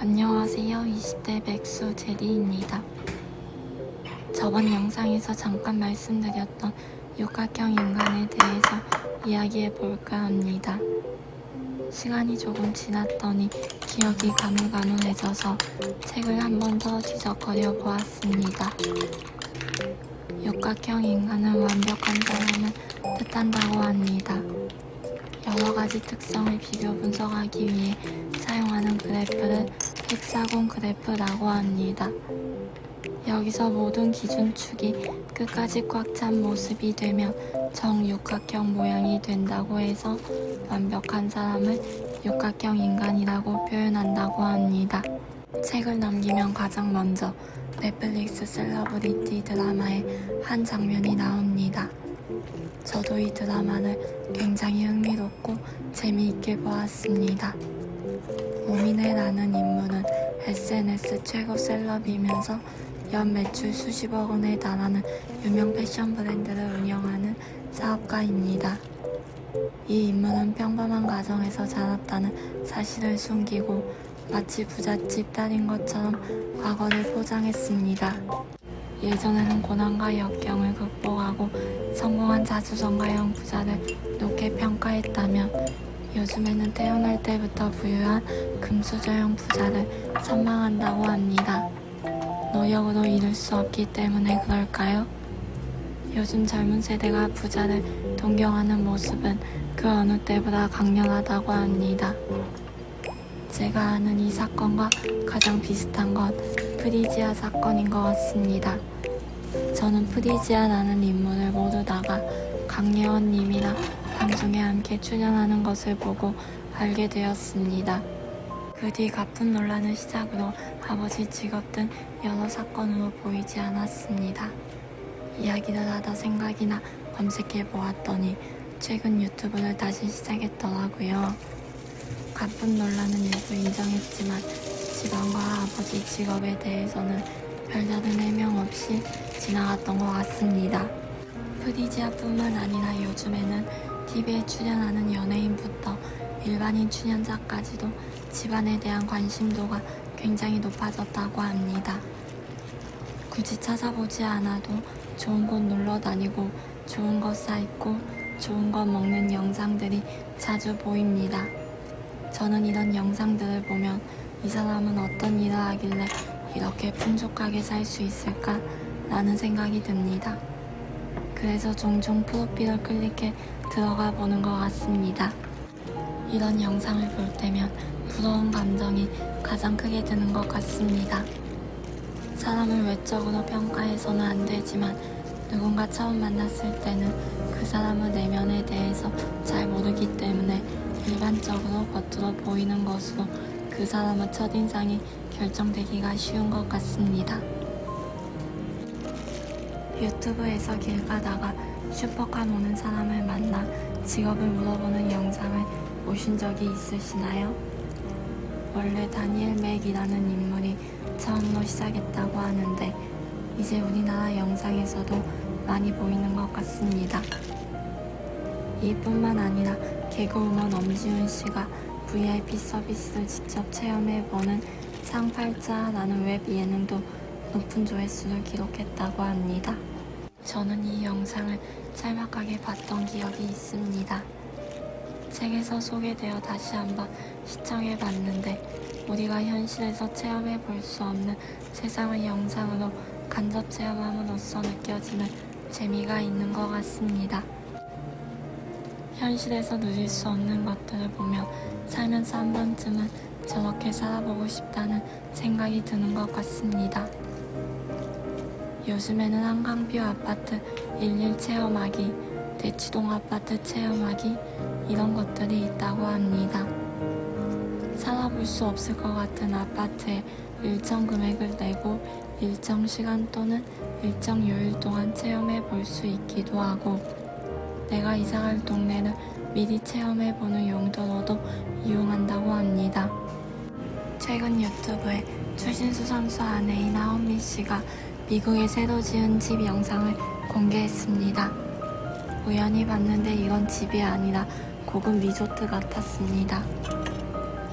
안녕하세요. 20대 백수 제리입니다. 저번 영상에서 잠깐 말씀드렸던 육각형 인간에 대해서 이야기해 볼까 합니다. 시간이 조금 지났더니 기억이 가물가물해져서 책을 한 번 더 뒤적거려 보았습니다. 육각형 인간은 완벽한 사람을 뜻한다고 합니다. 여러 가지 특성을 비교 분석하기 위해 사용하는 그래프를 헥사곤 그래프라고 합니다. 여기서 모든 기준축이 끝까지 꽉 찬 모습이 되면 정육각형 모양이 된다고 해서 완벽한 사람을 육각형 인간이라고 표현한다고 합니다. 책을 넘기면 가장 먼저 넷플릭스 셀러브리티 드라마의 한 장면이 나옵니다. 저도 이 드라마를 굉장히 흥미롭고 재미있게 보았습니다. 오미네라는 인물은 SNS 최고 셀럽이면서 연 매출 수십억 원에 달하는 유명 패션 브랜드를 운영하는 사업가입니다. 이 인물은 평범한 가정에서 자랐다는 사실을 숨기고 마치 부잣집 딸인 것처럼 과거를 포장했습니다. 예전에는 고난과 역경을 극복하고 성공한 자수성가형 부자를 높게 평가했다면 요즘에는 태어날 때부터 부유한 금수저형 부자를 선망한다고 합니다. 노력으로 이룰 수 없기 때문에 그럴까요? 요즘 젊은 세대가 부자를 동경하는 모습은 그 어느 때보다 강렬하다고 합니다. 제가 아는 이 사건과 가장 비슷한 건 프리지아 사건인 것 같습니다. 저는 프리지아라는 인물을 모르다가 강예원 님이랑 방송에 함께 출연하는 것을 보고 알게 되었습니다. 그 뒤 가쁜 논란을 시작으로 아버지 직업 등 여러 사건으로 보이지 않았습니다. 이야기를 하다 생각이 나 검색해 보았더니 최근 유튜브를 다시 시작했더라고요. 가쁜 논란은 일부 인정했지만 집안과 아버지 직업에 대해서는 별다른 해명 없이 지나갔던 것 같습니다. 프리지아뿐만 아니라 요즘에는 TV에 출연하는 연예인부터 일반인 출연자까지도 집안에 대한 관심도가 굉장히 높아졌다고 합니다. 굳이 찾아보지 않아도 좋은 곳 놀러 다니고 좋은 것 사입고 좋은 것 먹는 영상들이 자주 보입니다. 저는 이런 영상들을 보면 이 사람은 어떤 일을 하길래 이렇게 풍족하게 살 수 있을까? 라는 생각이 듭니다. 그래서 종종 프로필을 클릭해 들어가 보는 것 같습니다. 이런 영상을 볼 때면 부러운 감정이 가장 크게 드는 것 같습니다. 사람을 외적으로 평가해서는 안 되지만 누군가 처음 만났을 때는 그 사람의 내면에 대해서 잘 모르기 때문에 일반적으로 겉으로 보이는 것으로 그 사람의 첫인상이 결정되기가 쉬운 것 같습니다. 유튜브에서 길 가다가 슈퍼카 모는 사람을 만나 직업을 물어보는 영상을 보신 적이 있으시나요? 원래 다니엘 맥이라는 인물이 처음으로 시작했다고 하는데 이제 우리나라 영상에서도 많이 보이는 것 같습니다. 이뿐만 아니라 개그우먼 엄지훈 씨가 VIP 서비스를 직접 체험해보는 상팔자라는 웹 예능도 높은 조회수를 기록했다고 합니다. 저는 이 영상을 짤막하게 봤던 기억이 있습니다. 책에서 소개되어 다시 한번 시청해봤는데 우리가 현실에서 체험해볼 수 없는 세상의 영상으로 간접 체험함으로써 느껴지는 재미가 있는 것 같습니다. 현실에서 누릴 수 없는 것들을 보며 살면서 한 번쯤은 저렇게 살아보고 싶다는 생각이 드는 것 같습니다. 요즘에는 한강뷰 아파트 일일 체험하기, 대치동 아파트 체험하기 이런 것들이 있다고 합니다. 살아볼 수 없을 것 같은 아파트에 일정 금액을 내고 일정 시간 또는 일정 요일 동안 체험해 볼 수 있기도 하고 내가 이사갈 동네를 미리 체험해보는 용도로도 이용한다고 합니다. 최근 유튜브에 추신수 선수 아내인 하은미 씨가 미국에 새로 지은 집 영상을 공개했습니다. 우연히 봤는데 이건 집이 아니라 고급 리조트 같았습니다.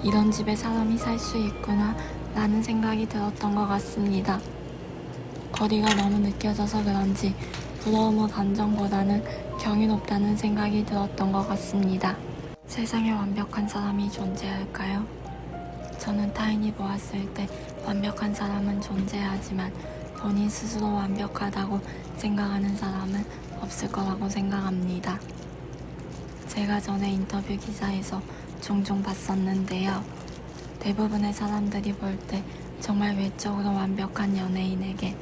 이런 집에 사람이 살 수 있구나 라는 생각이 들었던 것 같습니다. 거리가 너무 느껴져서 그런지 부러움의 감정보다는 경이 높다는 생각이 들었던 것 같습니다. 세상에 완벽한 사람이 존재할까요? 저는 타인이 보았을 때 완벽한 사람은 존재하지만 본인 스스로 완벽하다고 생각하는 사람은 없을 거라고 생각합니다. 제가 전에 인터뷰 기사에서 종종 봤었는데요. 대부분의 사람들이 볼 때 정말 외적으로 완벽한 연예인에게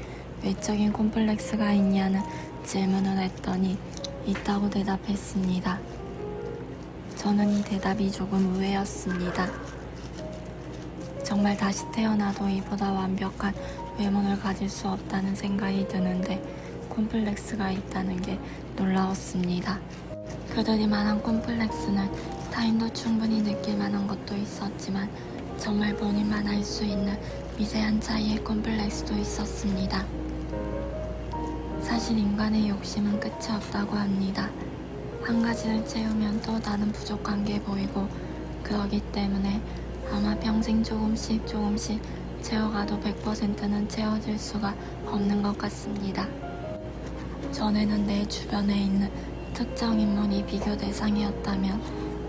외적인 콤플렉스가 있냐는 질문을 했더니 있다고 대답했습니다. 저는 이 대답이 조금 의외였습니다. 정말 다시 태어나도 이보다 완벽한 외모를 가질 수 없다는 생각이 드는데 콤플렉스가 있다는 게 놀라웠습니다. 그들이 말한 콤플렉스는 타인도 충분히 느낄 만한 것도 있었지만 정말 본인만 알 수 있는 미세한 차이의 콤플렉스도 있었습니다. 사실 인간의 욕심은 끝이 없다고 합니다. 한 가지를 채우면 또 다른 부족한 게 보이고 그러기 때문에 아마 평생 조금씩 채워가도 100%는 채워질 수가 없는 것 같습니다. 전에는 내 주변에 있는 특정 인물이 비교 대상이었다면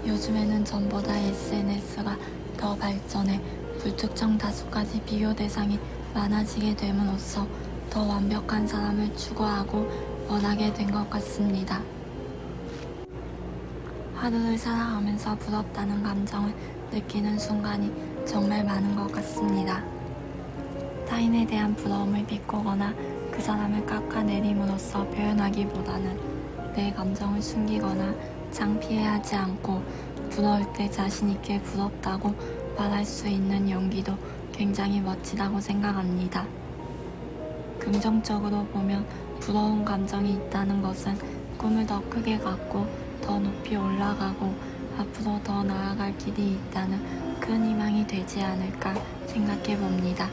요즘에는 전보다 SNS가 더 발전해 불특정 다수까지 비교 대상이 많아지게 됨으로써 더 완벽한 사람을 추구하고 원하게 된 것 같습니다. 하루를 살아가면서 부럽다는 감정을 느끼는 순간이 정말 많은 것 같습니다. 타인에 대한 부러움을 비꼬거나 그 사람을 깎아내림으로써 표현하기보다는 내 감정을 숨기거나 창피해하지 않고 부러울 때 자신있게 부럽다고 말할 수 있는 용기도 굉장히 멋지다고 생각합니다. 긍정적으로 보면 부러운 감정이 있다는 것은 꿈을 더 크게 갖고 더 높이 올라가고 앞으로 더 나아갈 길이 있다는 큰 희망이 되지 않을까 생각해 봅니다.